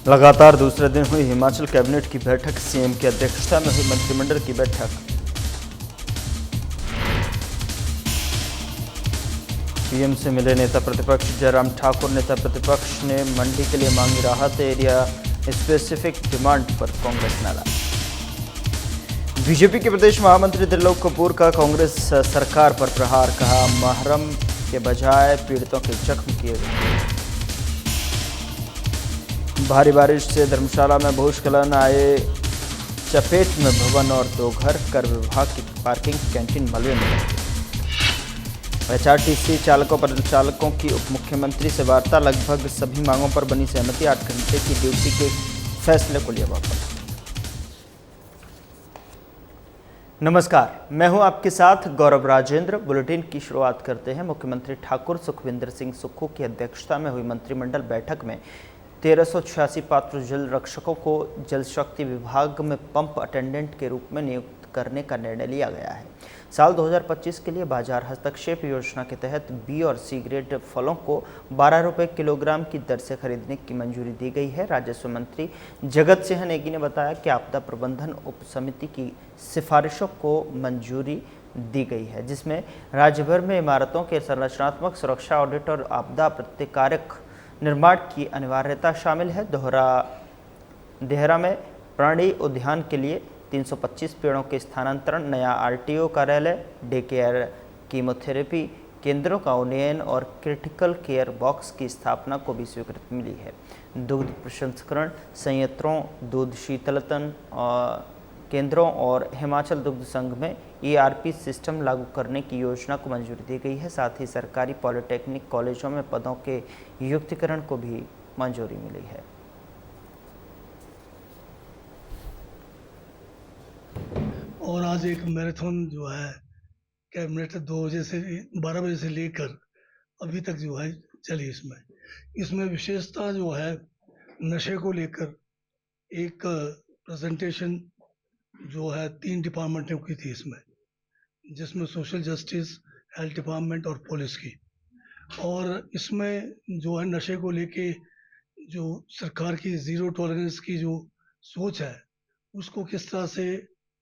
लगातार दूसरे दिन हुई हिमाचल कैबिनेट की बैठक। सीएम की अध्यक्षता में हुई मंत्रिमंडल की बैठक। पीएम से मिले नेता प्रतिपक्ष जयराम ठाकुर। नेता प्रतिपक्ष ने मंडी के लिए मांगी राहत। एरिया स्पेसिफिक डिमांड पर कांग्रेस नाराज। बीजेपी के प्रदेश महामंत्री त्रिलोक कपूर का कांग्रेस सरकार पर प्रहार। कहा, महरम के बजाय पीड़ितों के जख्म किए गए। भारी बारिश से धर्मशाला में भूस्खलन आए चपेट में भवन और 2 घर। कर विभाग की पार्किंग कैंटीन मलबे में। एचआरटीसी चालकों परिचालकों की उप मुख्यमंत्री से वार्ता। लगभग सभी मांगों पर बनी सहमति। 8 घंटे की ड्यूटी के फैसले को लिया वापस। नमस्कार, मैं हूं आपके साथ गौरव राजेंद्र। बुलेटिन की शुरुआत करते हैं। मुख्यमंत्री ठाकुर सुखविंदर सिंह सुक्खू की अध्यक्षता में हुई मंत्रिमंडल बैठक में 1386 पात्र जल रक्षकों को जल शक्ति विभाग में पंप अटेंडेंट के रूप में नियुक्त करने का निर्णय लिया गया है। साल 2025 के लिए बाजार हस्तक्षेप योजना के तहत बी और सी ग्रेड फलों को 12 रुपये किलोग्राम की दर से खरीदने की मंजूरी दी गई है। राजस्व मंत्री जगत सिंह नेगी ने बताया कि आपदा प्रबंधन उप समिति की सिफारिशों को मंजूरी दी गई है, जिसमें राज्य भर में इमारतों के संरचनात्मक सुरक्षा ऑडिट और आपदा प्रतिकारक निर्माण की अनिवार्यता शामिल है। देहरा में प्राणी उद्यान के लिए 325 पेड़ों के स्थानांतरण, नया आरटीओ कार्यालय, डे केयर, कीमोथेरेपी केंद्रों का उन्नयन और क्रिटिकल केयर बॉक्स की स्थापना को भी स्वीकृति मिली है। दुग्ध प्रसंस्करण संयंत्रों, दूध शीतलतन केंद्रों और हिमाचल दुग्ध संघ में ईआरपी सिस्टम लागू करने की योजना को मंजूरी दी गई है। साथ ही सरकारी पॉलिटेक्निक कॉलेजों में पदों के युक्तिकरण को भी मंजूरी मिली है। और आज एक मैराथन जो है कैबिनेट 12 बजे से लेकर अभी तक जो है चली। इसमें विशेषता जो है नशे को लेकर एक प्रेजेंटेशन जो है 3 डिपार्टमेंटों की थी जिसमें सोशल जस्टिस, हेल्थ डिपार्टमेंट और पुलिस की। और इसमें जो है नशे को लेके जो सरकार की ज़ीरो टॉलरेंस की जो सोच है उसको किस तरह से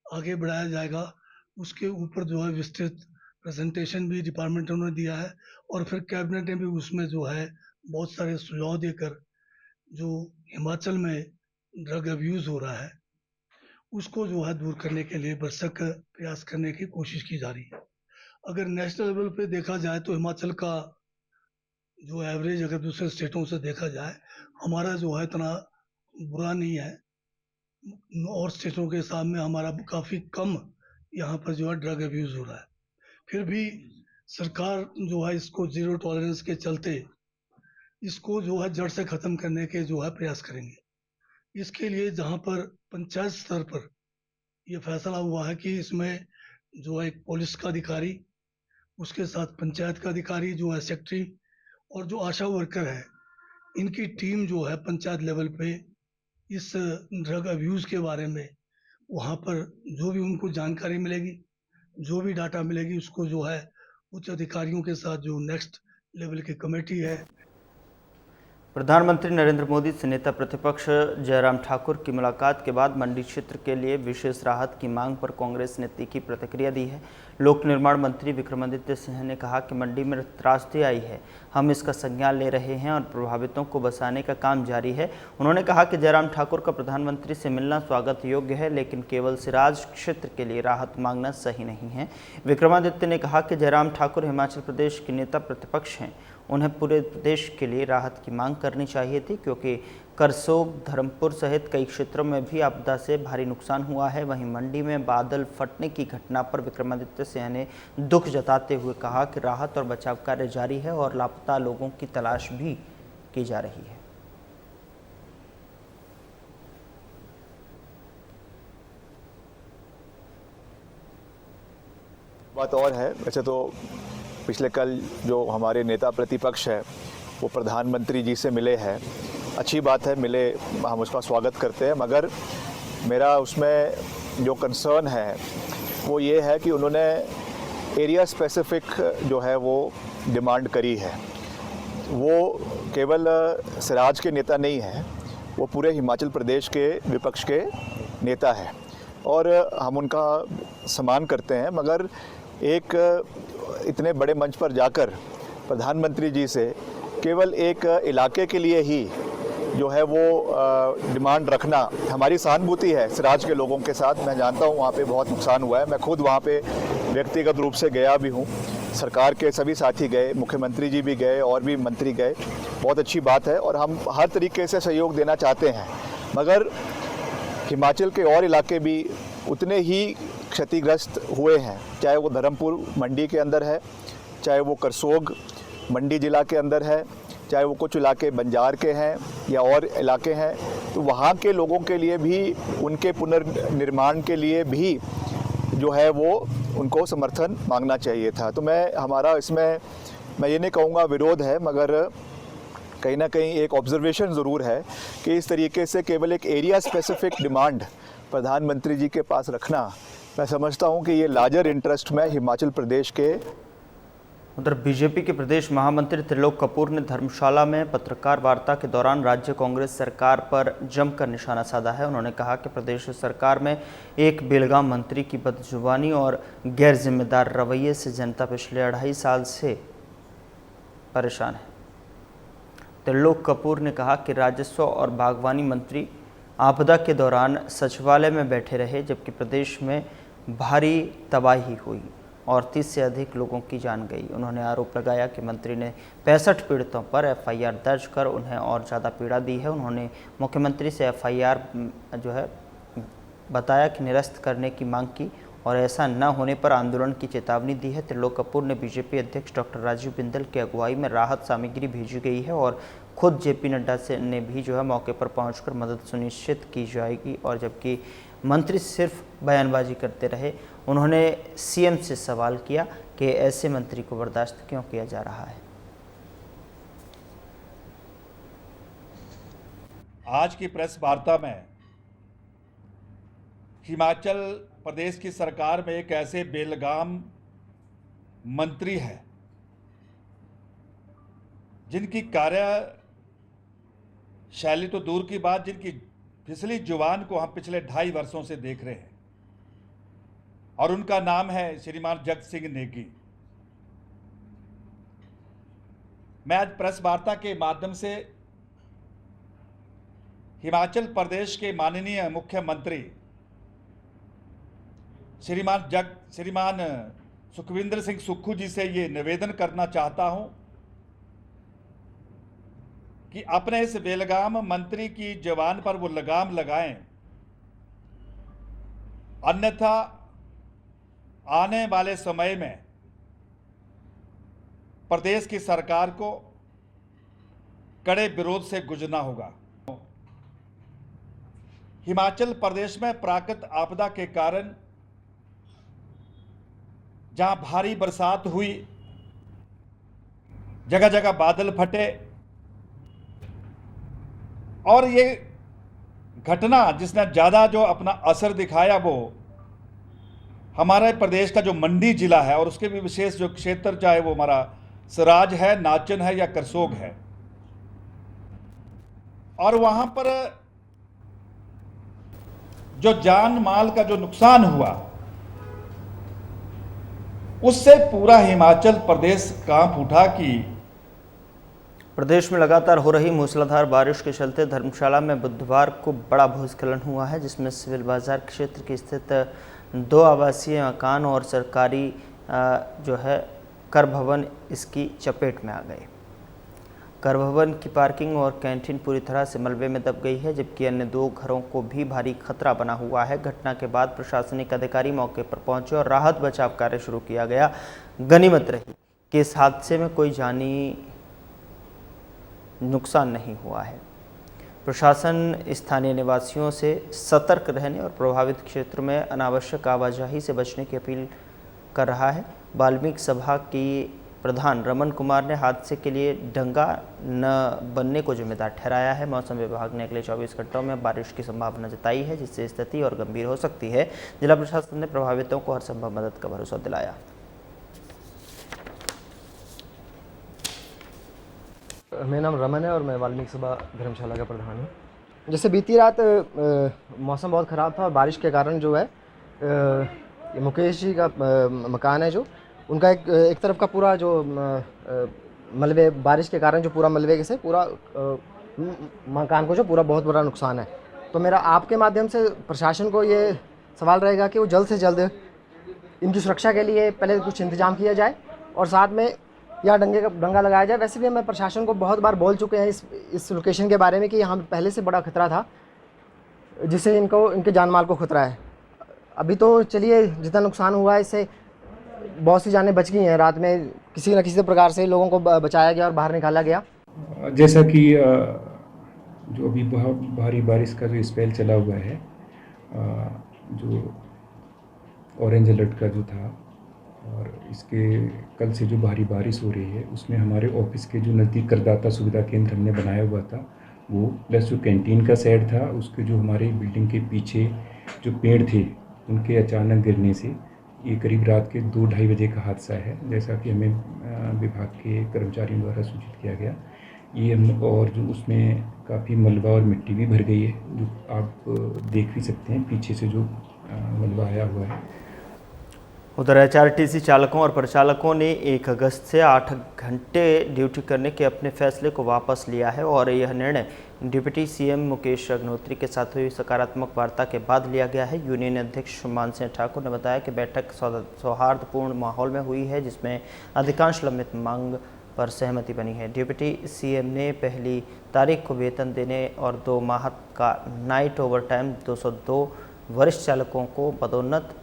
आगे बढ़ाया जाएगा, उसके ऊपर जो है विस्तृत प्रेजेंटेशन भी डिपार्टमेंटों ने दिया है। और फिर कैबिनेट ने भी उसमें जो है बहुत सारे सुझाव देकर जो हिमाचल में ड्रग अब्यूज़ हो रहा है उसको जो है दूर करने के लिए भरसक प्रयास करने की कोशिश की जा रही है। अगर नेशनल लेवल पे देखा जाए तो हिमाचल का जो एवरेज अगर दूसरे स्टेटों से देखा जाए, हमारा जो है इतना बुरा नहीं है। और स्टेटों के सामने हमारा काफ़ी कम यहाँ पर जो है ड्रग अब्यूज़ हो रहा है। फिर भी सरकार जो है इसको ज़ीरो टॉलरेंस के चलते इसको जो है जड़ से ख़त्म करने के जो है प्रयास करेंगे। इसके लिए जहाँ पर पंचायत स्तर पर यह फैसला हुआ है कि इसमें जो है एक पुलिस का अधिकारी, उसके साथ पंचायत का अधिकारी जो है सेक्रेटरी और जो आशा वर्कर है, इनकी टीम जो है पंचायत लेवल पे इस ड्रग अब्यूज़ के बारे में वहाँ पर जो भी उनको जानकारी मिलेगी, जो भी डाटा मिलेगी, उसको जो है उच्च अधिकारियों के साथ जो नेक्स्ट लेवल की कमेटी है। प्रधानमंत्री नरेंद्र मोदी से नेता प्रतिपक्ष जयराम ठाकुर की मुलाकात के बाद मंडी क्षेत्र के लिए विशेष राहत की मांग पर कांग्रेस ने तीखी प्रतिक्रिया दी है। लोक निर्माण मंत्री विक्रमादित्य सिंह ने कहा कि मंडी में त्रासदी आई है, हम इसका संज्ञान ले रहे हैं और प्रभावितों को बसाने का काम जारी है। उन्होंने कहा कि जयराम ठाकुर का प्रधानमंत्री से मिलना स्वागत योग्य है, लेकिन केवल सिराज क्षेत्र के लिए राहत मांगना सही नहीं है। विक्रमादित्य ने कहा कि जयराम ठाकुर हिमाचल प्रदेश के नेता प्रतिपक्ष हैं, उन्हें पूरे प्रदेश के लिए राहत की मांग करनी चाहिए थी, क्योंकि करसोग, धर्मपुर सहित कई क्षेत्रों में भी आपदा से भारी नुकसान हुआ है। वहीं मंडी में बादल फटने की घटना पर विक्रमादित्य सिंह ने दुख जताते हुए कहा कि राहत और बचाव कार्य जारी है और लापता लोगों की तलाश भी की जा रही है। बात और है, वैसे तो पिछले कल जो हमारे नेता प्रतिपक्ष है वो प्रधानमंत्री जी से मिले हैं, अच्छी बात है, मिले, हम उसका स्वागत करते हैं। मगर मेरा उसमें जो कंसर्न है वो ये है कि उन्होंने एरिया स्पेसिफिक जो है वो डिमांड करी है। वो केवल सिराज के नेता नहीं हैं, वो पूरे हिमाचल प्रदेश के विपक्ष के नेता हैं और हम उनका सम्मान करते हैं, मगर एक इतने बड़े मंच पर जाकर प्रधानमंत्री जी से केवल एक इलाके के लिए ही जो है वो डिमांड रखना, हमारी सहानुभूति है सिराज के लोगों के साथ। मैं जानता हूँ वहाँ पे बहुत नुकसान हुआ है, मैं खुद वहाँ पे व्यक्तिगत रूप से गया भी हूँ, सरकार के सभी साथी गए, मुख्यमंत्री जी भी गए और भी मंत्री गए। बहुत अच्छी बात है और हम हर तरीके से सहयोग देना चाहते हैं, मगर हिमाचल के और इलाके भी उतने ही क्षतिग्रस्त हुए हैं, चाहे वो धर्मपुर मंडी के अंदर है, चाहे वो करसोग मंडी ज़िला के अंदर है, चाहे वो कुछ इलाके बंजार के हैं या और इलाके हैं। तो वहाँ के लोगों के लिए भी, उनके पुनर्निर्माण के लिए भी जो है वो उनको समर्थन मांगना चाहिए था। तो हमारा इसमें मैं ये नहीं कहूँगा विरोध है, मगर कहीं ना कहीं एक ऑब्जर्वेशन ज़रूर है कि इस तरीके से केवल एक एरिया स्पेसिफिक डिमांड प्रधानमंत्री जी के पास रखना, मैं समझता हूँ कि ये लार्जर इंटरेस्ट में हिमाचल प्रदेश के। उधर बीजेपी के प्रदेश महामंत्री त्रिलोक कपूर ने धर्मशाला में पत्रकार वार्ता के दौरान राज्य कांग्रेस सरकार पर जमकर निशाना साधा है। उन्होंने कहा कि प्रदेश सरकार में एक बेलगाम मंत्री की बदजुबानी और गैर जिम्मेदार रवैये से जनता पिछले 2.5 साल से परेशान है। त्रिलोक कपूर ने कहा कि राजस्व और बागवानी मंत्री आपदा के दौरान सचिवालय में बैठे रहे, जबकि प्रदेश में भारी तबाही हुई और 30 से अधिक लोगों की जान गई। उन्होंने आरोप लगाया कि मंत्री ने 65 पीड़ितों पर एफआईआर दर्ज कर उन्हें और ज़्यादा पीड़ा दी है। उन्होंने मुख्यमंत्री से एफआईआर जो है बताया कि निरस्त करने की मांग की और ऐसा न होने पर आंदोलन की चेतावनी दी है। त्रिलोक कपूर ने बीजेपी अध्यक्ष डॉक्टर राजीव बिंदल की अगुवाई में राहत सामग्री भेजी गई है और खुद जेपी नड्डा ने भी जो है मौके पर पहुंचकर मदद सुनिश्चित की जाएगी। और जबकि मंत्री सिर्फ बयानबाजी करते रहे, उन्होंने सीएम से सवाल किया कि ऐसे मंत्री को बर्दाश्त क्यों किया जा रहा है। आज की प्रेस वार्ता में हिमाचल प्रदेश की सरकार में एक ऐसे बेलगाम मंत्री है जिनकी कार्य शैली तो दूर की बात, जिनकी फिसली जुबान को हम पिछले 2.5 वर्षों से देख रहे हैं, और उनका नाम है श्रीमान जगत सिंह नेगी। मैं आज प्रेस वार्ता के माध्यम से हिमाचल प्रदेश के माननीय मुख्यमंत्री श्रीमान सुखविंदर सिंह सुक्खू जी से ये निवेदन करना चाहता हूं कि अपने इस बेलगाम मंत्री की जवान पर वो लगाम लगाएं, अन्यथा आने वाले समय में प्रदेश की सरकार को कड़े विरोध से गुजरना होगा। हिमाचल प्रदेश में प्राकृतिक आपदा के कारण जहां भारी बरसात हुई, जगह जगह बादल फटे, और ये घटना जिसने ज़्यादा जो अपना असर दिखाया वो हमारे प्रदेश का जो मंडी जिला है और उसके भी विशेष जो क्षेत्र, चाहे वो हमारा सिराज है, नाचन है या करसोग है, और वहां पर जो जान माल का जो नुकसान हुआ उससे पूरा हिमाचल प्रदेश कांप उठा। कि प्रदेश में लगातार हो रही मूसलाधार बारिश के चलते धर्मशाला में बुधवार को बड़ा भूस्खलन हुआ है, जिसमें सिविल बाजार क्षेत्र की स्थित 2 आवासीय मकान और सरकारी जो है कर भवन इसकी चपेट में आ गए। कर भवन की पार्किंग और कैंटीन पूरी तरह से मलबे में दब गई है, जबकि अन्य 2 घरों को भी भारी खतरा बना हुआ है। घटना के बाद प्रशासनिक अधिकारी मौके पर पहुंचे और राहत बचाव कार्य शुरू किया गया। गनीमत रही कि इस हादसे में कोई जानी नुकसान नहीं हुआ है। प्रशासन स्थानीय निवासियों से सतर्क रहने और प्रभावित क्षेत्र में अनावश्यक आवाजाही से बचने की अपील कर रहा है। वाल्मीकि सभा की प्रधान रमन कुमार ने हादसे के लिए डंगा न बनने को जिम्मेदार ठहराया है। मौसम विभाग ने अगले 24 घंटों में बारिश की संभावना जताई है, जिससे स्थिति और गंभीर हो सकती है। जिला प्रशासन ने प्रभावितों को हर संभव मदद का भरोसा दिलाया। मेरा नाम रमन है और मैं वाल्मीकि सभा धर्मशाला का प्रधान हूँ। जैसे बीती रात मौसम बहुत ख़राब था और बारिश के कारण जो है ये मुकेश जी का मकान है जो उनका एक तरफ का पूरा जो मलबे बारिश के कारण जो पूरा मलबे से पूरा मकान को जो पूरा बहुत बड़ा नुकसान है। तो मेरा आपके माध्यम से प्रशासन को ये सवाल रहेगा कि वो जल्द से जल्द इनकी सुरक्षा के लिए पहले कुछ इंतजाम किया जाए और साथ में यहाँ डंगा लगाया जाए। वैसे भी मैं प्रशासन को बहुत बार बोल चुके हैं इस लोकेशन के बारे में कि यहाँ पहले से बड़ा खतरा था जिससे इनके जान माल को खतरा है। अभी तो चलिए जितना नुकसान हुआ है इससे बहुत सी जानें बच गई हैं। रात में किसी न किसी प्रकार से लोगों को बचाया गया और बाहर निकाला गया। जैसा कि जो अभी बहुत भारी बारिश का जो स्पेल चला हुआ है, जो ऑरेंज अलर्ट का जो था और इसके कल से जो भारी बारिश हो रही है उसमें हमारे ऑफिस के जो नज़दीक करदाता सुविधा केंद्र हमने बनाया हुआ था वो प्लस जो कैंटीन का साइड था उसके जो हमारे बिल्डिंग के पीछे जो पेड़ थे उनके अचानक गिरने से ये करीब रात के 2-2:30 बजे का हादसा है। जैसा कि हमें विभाग के कर्मचारियों द्वारा सूचित किया गया ये और जो उसमें काफ़ी मलबा और मिट्टी भी भर गई है जो आप देख भी सकते हैं पीछे से जो मलबा आया हुआ है। उधर एचआरटीसी चालकों और परिचालकों ने 1 अगस्त से 8 घंटे ड्यूटी करने के अपने फैसले को वापस लिया है और यह निर्णय डिप्टी सीएम मुकेश अग्निहोत्री के साथ हुई सकारात्मक वार्ता के बाद लिया गया है। यूनियन अध्यक्ष मान सिंह ठाकुर ने बताया कि बैठक सौहार्दपूर्ण माहौल में हुई है जिसमें अधिकांश लंबित मांग पर सहमति बनी है। डिप्टी सीएम ने 1 तारीख को वेतन देने और 2 माह का नाइट ओवरटाइम 202 वरिष्ठ चालकों को पदोन्नत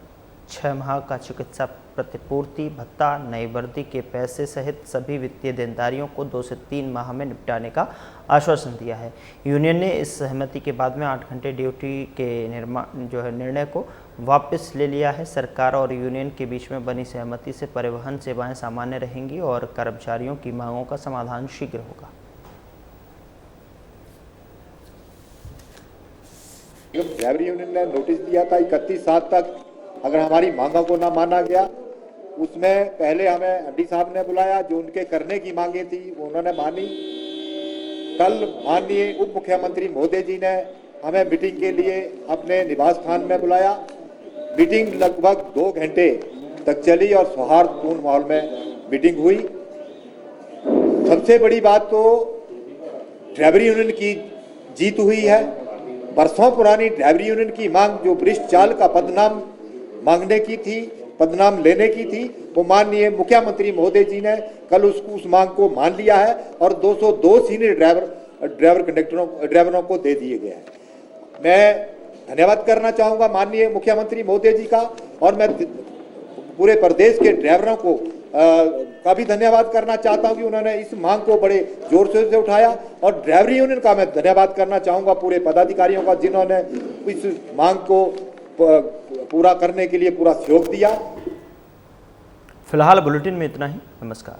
6 माह का चिकित्सा प्रतिपूर्ति भत्ता नई वर्दी के पैसे सहित सभी वित्तीय देनदारियों को 2 से 3 माह में निपटाने का आश्वासन दिया है। यूनियन ने इस सहमति के बाद में 8 घंटे ड्यूटी के निर्णय को वापस ले लिया है। सरकार और यूनियन के बीच में बनी सहमति से परिवहन सेवाएं सामान्य रहेंगी और कर्मचारियों की मांगों का समाधान शीघ्र होगा। ड्राइवर यूनियन ने नोटिस दिया था 31/7 तक अगर हमारी मांगों को ना माना गया उसमें पहले हमें एमडी साहब ने बुलाया जो उनके करने की मांगे थी वो उन्होंने मानी। कल माननीय उप मुख्यमंत्री महोदय जी ने हमें मीटिंग के लिए अपने निवास स्थान में बुलाया। मीटिंग लगभग 2 घंटे तक चली और सौहार्दपूर्ण माहौल में मीटिंग हुई। सबसे बड़ी बात तो ड्राइवर यूनियन की जीत हुई है। बरसों पुरानी ड्राइवर यूनियन की मांग जो वरिष्ठ चालक का पदनाम मांगने की थी, पदनाम लेने की थी, वो माननीय मुख्यमंत्री महोदय जी ने कल उस मांग को मान लिया है और 202 सीनियर ड्राइवरों को दे दिए गए हैं। मैं धन्यवाद करना चाहूँगा माननीय मुख्यमंत्री महोदय जी का और मैं पूरे प्रदेश के ड्राइवरों को का भी धन्यवाद करना चाहता हूं कि उन्होंने इस मांग को बड़े जोर शोर से उठाया और ड्राइवर यूनियन का मैं धन्यवाद करना चाहूँगा पूरे पदाधिकारियों का जिन्होंने इस मांग को पूरा करने के लिए पूरा सहयोग दिया। फिलहाल बुलेटिन में इतना ही। नमस्कार।